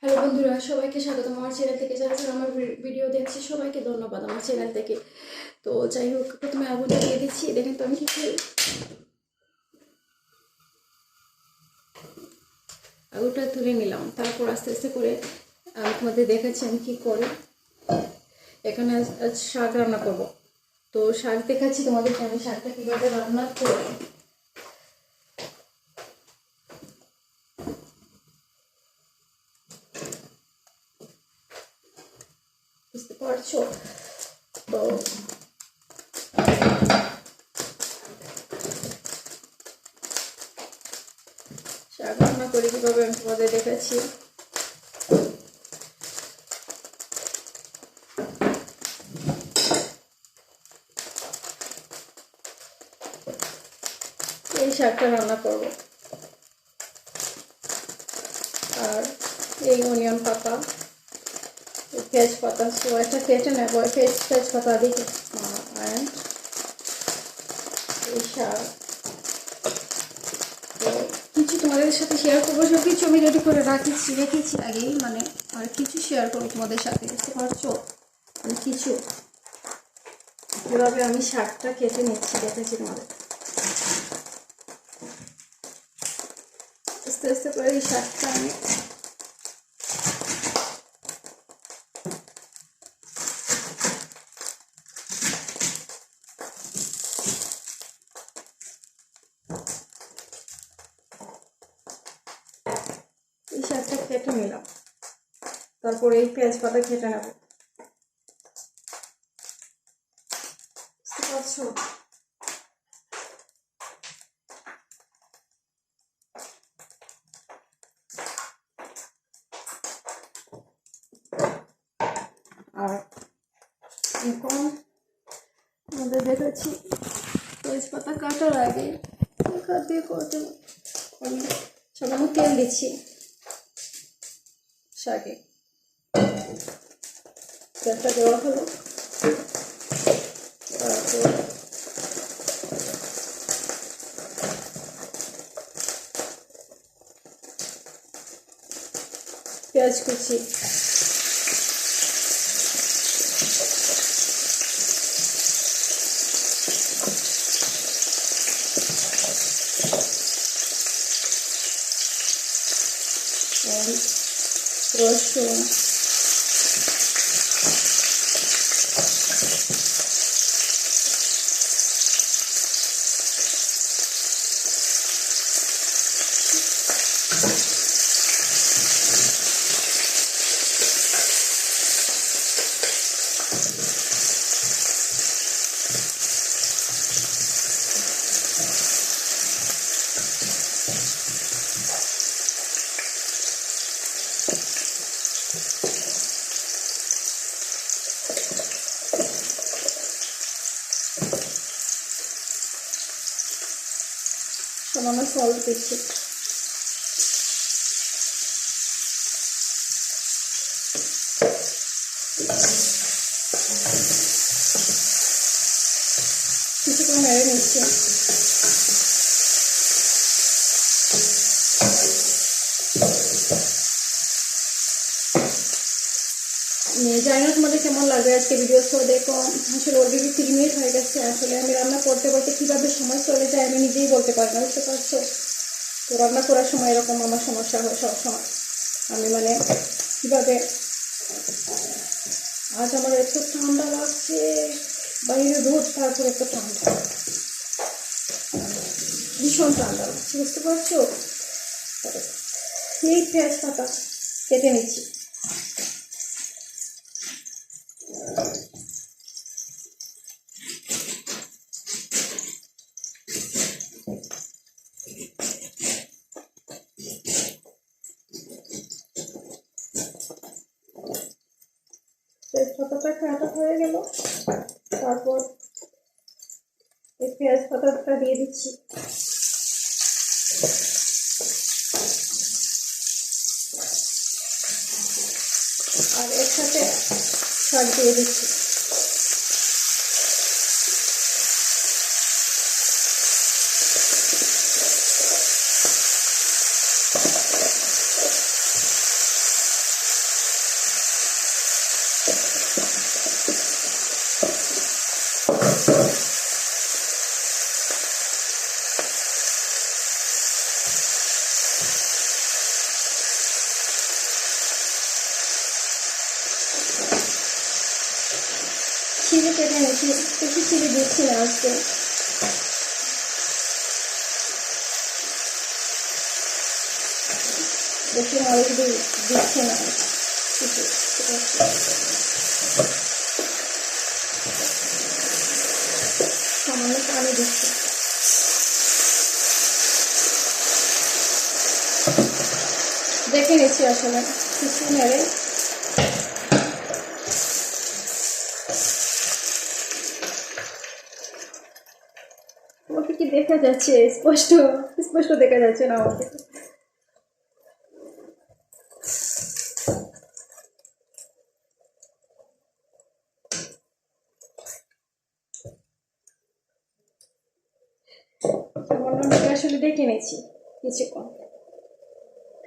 Hello বন্ধুরা, সবাইকে স্বাগতম আমার চ্যানেল থেকে। যারা যারা আমার ভিডিও দেখছে সবাইকে ধন্যবাদ আমার চ্যানেল থেকে। তো যাই হোক, প্রথমে আগুনটা দিয়ে দিচ্ছি। দেখেন তো আমি কি করি, আগুনটা তুলে নিলাম। তারপর আস্তে আস্তে করে তোমাদের দেখাচ্ছি আমি কি করি। এখানে শাক রান্না করব। তো শাক দেখাচ্ছি তোমাদেরকে আমি শাকটা কীভাবে রান্না করি। বুঝতে পারছো তো? শাক রান্না করি কীভাবে আমি তোমাদের দেখাচ্ছি। এই শাকটা রান্না করব। আর এই অনিয়ন পাতা, পেঁয়াজ পাতা, সো এটা কেটে নেব। পেঁয়াজ পাতা দিকে অ্যান্ড এই শাক। তো কিছু তোমাদের সাথে শেয়ার করবো, সব কিছু আমি রেডি করে রেখেছি আগেই, মানে আর কিছু শেয়ার করবো তোমাদের সাথে। বুঝতে পারছো? মানে কিছু এভাবে আমি শাকটা কেটে নিচ্ছি, দেখেছি তোমাদের আস্তে আস্তে করে। এই শাকটা আমি কেটে নিলাম। তারপরে এই পেঁয়াজ পাতা কেটে নেব। বুঝতে পারছো? আর এখন আমাদের দেখাচ্ছি পেঁয়াজ পাতা কাটার আগে দিয়ে করতে আমি সামান্য তেল দিচ্ছি শাকে। তেলটা দেওয়া হলো। তারপর পেঁয়াজ কুচি, রসুন, সামান্য সল্ট দিচ্ছি। কিছুক্ষণ নেড়ে নিচ্ছি। জানি না তোমাদের কেমন লাগে আজকে ভিডিও। তো দেখো, আসলে অলরেডি 3 মিনিট হয়ে গেছে। আসলে আমি রান্না করতে করতে কীভাবে সময় চলে যায় আমি নিজেই বলতে পারি না। বুঝতে পারছো? তো রান্না করার সময় এরকম আমার সমস্যা হয় সবসময়। আমি মানে কীভাবে, আজ আমার এত ঠান্ডা লাগছে, বাইরে রোদ, তারপর এত ঠান্ডা, ভীষণ ঠান্ডা লাগছে। বুঝতে পারছো? এই পেঁয়াজ পাতা কেটে নিচ্ছি। তেজপাতাটা কাটা হয়ে গেল। তারপর এই পেঁয়াজ পাতাটা দিয়ে দিচ্ছি। আর এর সাথে শাক দিয়ে দিচ্ছি। চিলি কেটে নিচ্ছি, বেশি চিলি দিচ্ছি না আজকে। বেশি মরিচ দিচ্ছি না, সামান্য পানি দিচ্ছি। দেখে নিচ্ছি আসলে কিছু নেড়ে। তোমাকে কি দেখা যাচ্ছে? স্পষ্ট স্পষ্ট দেখা যাচ্ছে না আমাকে। আসলে দেখে নিচ্ছি কিছুক্ষণ।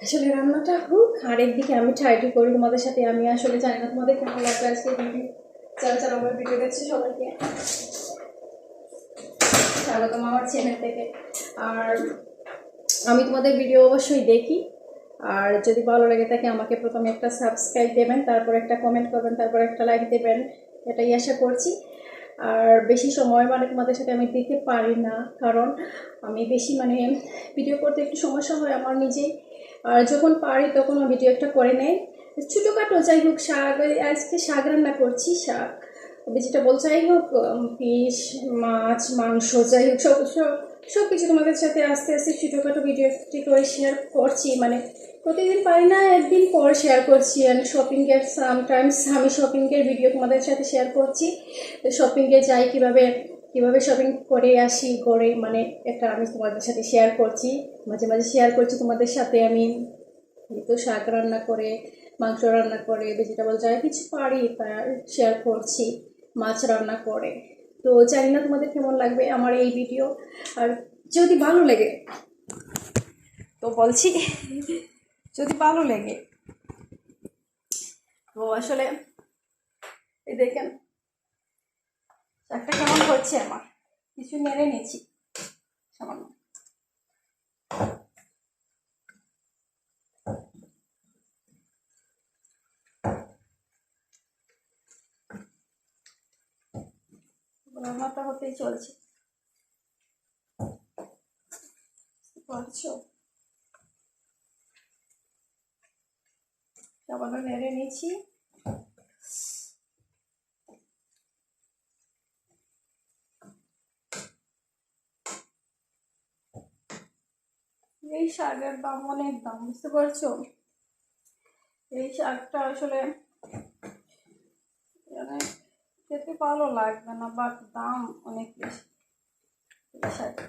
আসলে রান্নাটা খুব খাড়ের দিকে আমি ট্রাইটি করি তোমাদের সাথে। আমি আসলে জানি না তোমাদের কেমন লাগবে আজকে ভিডিও। যারা যারা আমার ভিডিও দেখছি সবাইকে স্বাগতম আমার চ্যানেল থেকে। আর আমি তোমাদের ভিডিও অবশ্যই দেখি, আর যদি ভালো লাগে থাকে আমাকে প্রথমে একটা সাবস্ক্রাইব দেবেন, তারপর একটা কমেন্ট করবেন, তারপর একটা লাইক দেবেন, এটাই আশা করছি। আর বেশি সময় মানে তোমাদের সাথে আমি দিতে পারি না, কারণ আমি বেশি মানে ভিডিও করতে একটু সমস্যা হয় আমার নিজেই। আর যখন পারি তখন আমি ভিডিও একটা করে নেই ছোটোখাটো, যাই হোক। শাক, আজকে শাক রান্না করছি, শাক ভেজিটেবল যাই হোক, ফিশ, মাছ, মাংস, যাই হোক সব কিছু তোমাদের সাথে আস্তে আস্তে ছোটোখাটো ভিডিও করে শেয়ার করছি। মানে প্রতিদিন পারি না, একদিন পর শেয়ার করছি। অ্যান্ড শপিংয়ের সামটাইমস আমি শপিংয়ের ভিডিও তোমাদের সাথে শেয়ার করছি। শপিংয়ে যাই কীভাবে শপিং করে আসি, করে মানে একটা আমি তোমাদের সাথে শেয়ার করছি, মাঝে মাঝে শেয়ার করছি তোমাদের সাথে। আমি তো শাক রান্না করে, মাংস রান্না করে, ভেজিটেবল যাই কিছু পারি তা শেয়ার করছি, মাছ রান্না করে। তো জানি না তোমাদের কেমন লাগবে আমার এই ভিডিও। আর যদি ভালো লাগে তো বলছি, যদি ভালো লাগে তো আসলে এই দেখেন শাকটা কেমন হচ্ছে। আমার কিছু নেড়ে নিচ্ছি সামান্য। রান্নাটা হতেই চলছে, পারছো? সামান্য নেড়ে নিচ্ছি। এই শাকের দাম অনেক দাম, বুঝতে পারছো? এই শাকটা আসলে মানে খেতে ভালো লাগবে না, বাট দাম অনেক বেশি এই শাকের।